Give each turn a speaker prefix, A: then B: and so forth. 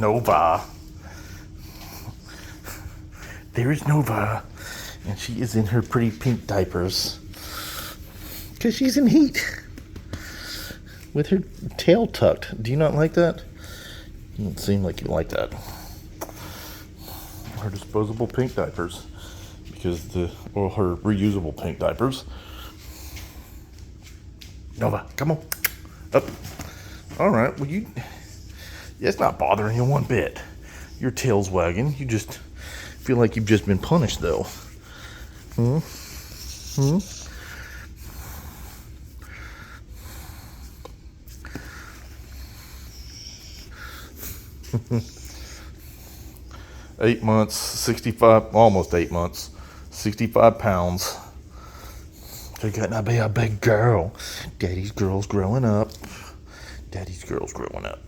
A: Nova. There is Nova. And she is in her pretty pink diapers. Because she's in heat. With her tail tucked. Do you not like that? You don't seem like you like that. Her disposable pink diapers. Or her reusable pink diapers. Nova, come on. Up. Alright, well it's not bothering you one bit. Your tail's wagging. You just feel like you've just been punished though. Hmm? 8 months, 65, almost 8 months, 65 pounds. You're gonna be a big girl. Daddy's girl's growing up. Daddy's girl's growing up.